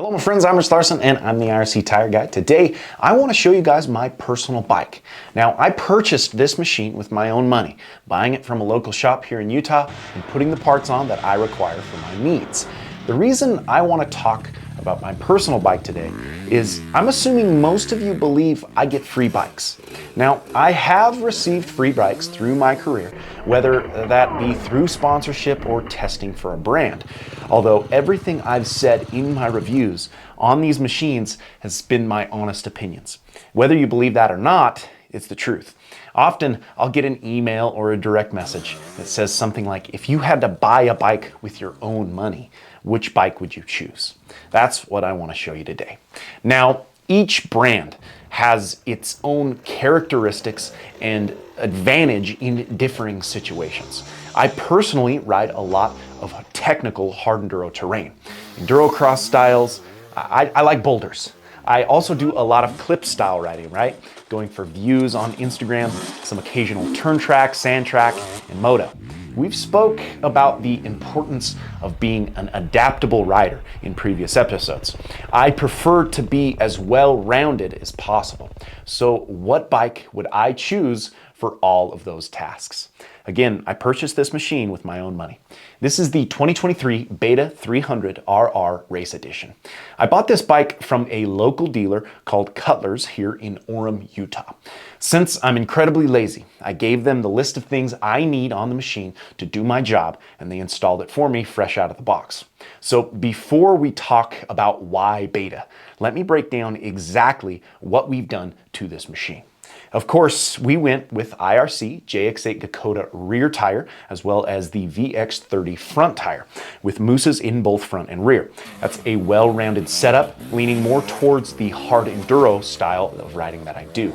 Hello my friends, I'm Rich Larson and I'm the IRC Tire Guy. Today, I want to show you guys my personal bike. Now, I purchased this machine with my own money, buying it from a local shop here in Utah and putting the parts on that I require for my needs. The reason I want to talk about my personal bike today is I'm assuming most of you believe I get free bikes. Now, I have received free bikes through my career, whether that be through sponsorship or testing for a brand. Although everything I've said in my reviews on these machines has been my honest opinions. Whether you believe that or not, it's the truth. Often I'll get an email or a direct message that says something like, if you had to buy a bike with your own money, which bike would you choose? That's what I want to show you today. Now, each brand has its own characteristics and advantage in differing situations. I personally ride a lot of technical hard enduro terrain. Enduro cross styles, I like boulders. I also do a lot of clip style riding, right? Going for views on Instagram, some occasional turn track, sand track, and moto. We've spoke about the importance of being an adaptable rider in previous episodes. I prefer to be as well-rounded as possible. So what bike would I choose for all of those tasks? Again, I purchased this machine with my own money. This is the 2023 Beta 300 RR Race Edition. I bought this bike from a local dealer called Cutler's here in Orem, Utah. Since I'm incredibly lazy, I gave them the list of things I need on the machine to do my job, and they installed it for me fresh out of the box. So before we talk about why Beta, let me break down exactly what we've done to this machine. Of course, we went with IRC JX8 Dakota rear tire, as well as the VX30 front tire, with mooses in both front and rear. That's a well-rounded setup, leaning more towards the hard enduro style of riding that I do.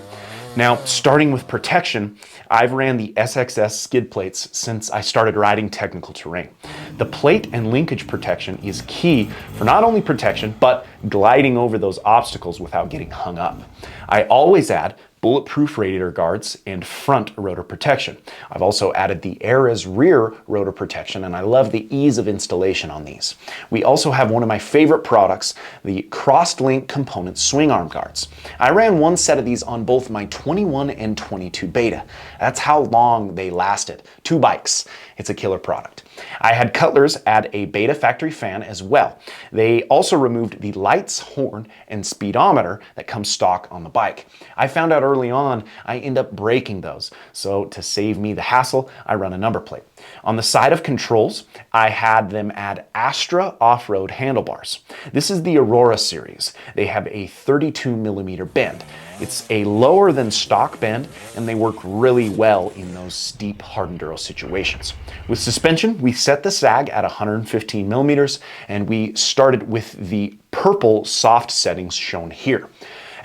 Now, starting with protection, I've ran the SXS skid plates since I started riding technical terrain. The plate and linkage protection is key for not only protection, but gliding over those obstacles without getting hung up. I always add bulletproof radiator guards and front rotor protection. I've also added the Ares rear rotor protection, and I love the ease of installation on these. We also have one of my favorite products, the cross-link component swing arm guards. I ran one set of these on both my 21 and 22 Beta. That's how long they lasted. 2 bikes. It's a killer product. I had Cutler's add a Beta factory fan as well. They also removed the lights, horn, and speedometer that comes stock on the bike. I found out early on I end up breaking those, so to save me the hassle, I run a number plate. On the side of controls, I had them add Astra off-road handlebars. This is the Aurora series. They have a 32mm bend. It's a lower than stock bend, and they work really well in those steep hard enduro situations. With suspension, we set the sag at 115mm, and we started with the purple soft settings shown here.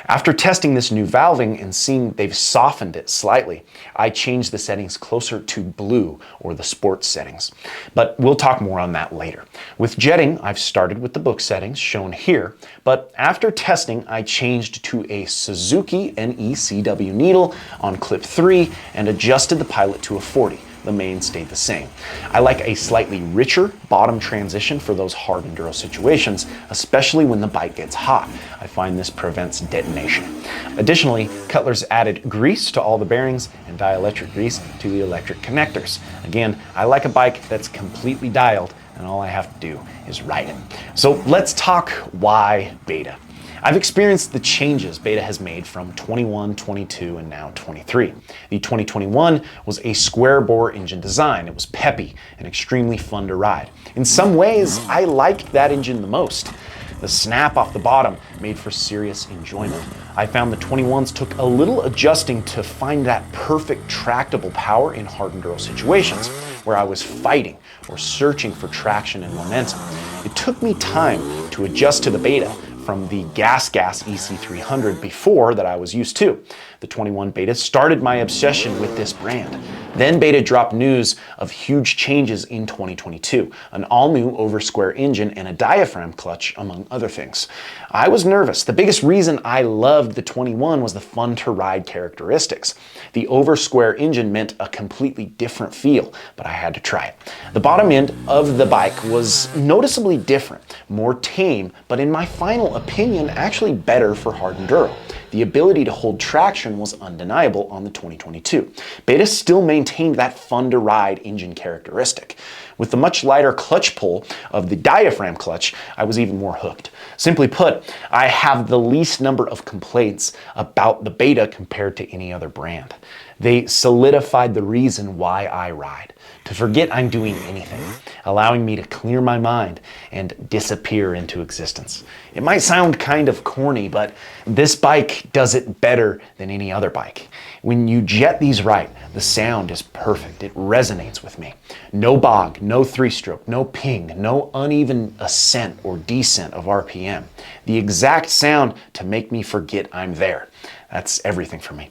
After testing this new valving and seeing they've softened it slightly, I changed the settings closer to blue, or the sports settings. But we'll talk more on that later. With jetting, I've started with the book settings shown here, but after testing, I changed to a Suzuki NECW needle on clip 3 and adjusted the pilot to a 40. The main stayed the same. I like a slightly richer bottom transition for those hard enduro situations, especially when the bike gets hot. I find this prevents detonation. Additionally, Cutler's added grease to all the bearings and dielectric grease to the electric connectors. Again, I like a bike that's completely dialed, and all I have to do is ride it. So let's talk why Beta. I've experienced the changes Beta has made from 21, 22, and now 23. The 2021 was a square bore engine design. It was peppy and extremely fun to ride. In some ways, I liked that engine the most. The snap off the bottom made for serious enjoyment. I found the 21s took a little adjusting to find that perfect tractable power in hard enduro situations, where I was fighting or searching for traction and momentum. It took me time to adjust to the Beta, from the gas EC300 before that I was used to. The 21 Beta started my obsession with this brand. Then Beta dropped news of huge changes in 2022, an all-new over-square engine and a diaphragm clutch, among other things. I was nervous. The biggest reason I loved the 21 was the fun-to-ride characteristics. The over-square engine meant a completely different feel, but I had to try it. The bottom end of the bike was noticeably different, more tame, but in my final opinion, actually better for hard enduro. The ability to hold traction was undeniable on the 2022. Beta still maintained that fun-to-ride engine characteristic. With the much lighter clutch pull of the diaphragm clutch, I was even more hooked. Simply put, I have the least number of complaints about the Beta compared to any other brand. They solidified the reason why I ride, to forget I'm doing anything, allowing me to clear my mind and disappear into existence. It might sound kind of corny, but this bike does it better than any other bike. When you jet these right, the sound is perfect. It resonates with me. No bog, no three-stroke, no ping, no uneven ascent or descent of RPM. The exact sound to make me forget I'm there. That's everything for me.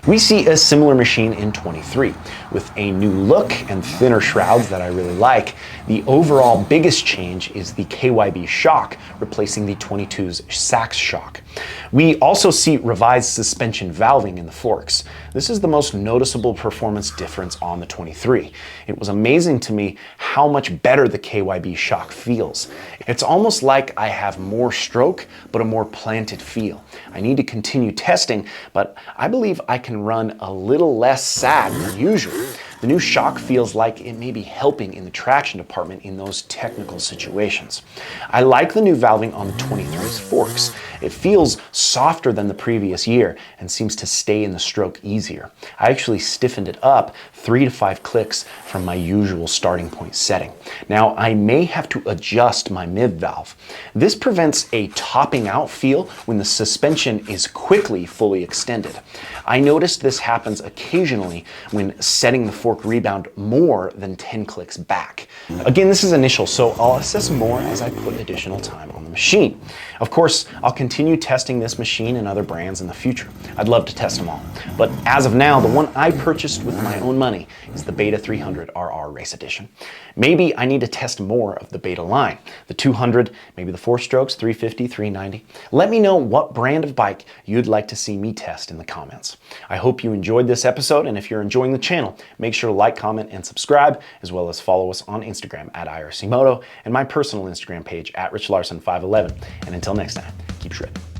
We see a similar machine in 23, with a new look and thinner shrouds that I really like. The overall biggest change is the KYB shock, replacing the 22's Sachs shock. We also see revised suspension valving in the forks. This is the most noticeable performance difference on the 23. It was amazing to me how much better the KYB shock feels. It's almost like I have more stroke, but a more planted feel. I need to continue testing, but I believe I can run a little less sag than usual. The new shock feels like it may be helping in the traction department in those technical situations. I like the new valving on the 23's forks. It feels softer than the previous year and seems to stay in the stroke easier. I actually stiffened it up 3 to 5 clicks from my usual starting point setting. Now, I may have to adjust my mid valve. This prevents a topping out feel when the suspension is quickly fully extended. I noticed this happens occasionally when setting the fork rebound more than 10 clicks back. Again, this is initial, so I'll assess more as I put additional time on the machine. Of course, I'll continue testing this machine and other brands in the future. I'd love to test them all. But as of now, the one I purchased with my own money is the Beta 300 RR Race Edition. Maybe I need to test more of the Beta line. The 200, maybe the 4-strokes, 350, 390. Let me know what brand of bike you'd like to see me test in the comments. I hope you enjoyed this episode, and if you're enjoying the channel, make sure to like, comment, and subscribe, as well as follow us on Instagram at IRC Moto and my personal Instagram page at RichLarson511. And until next time, keep shredding.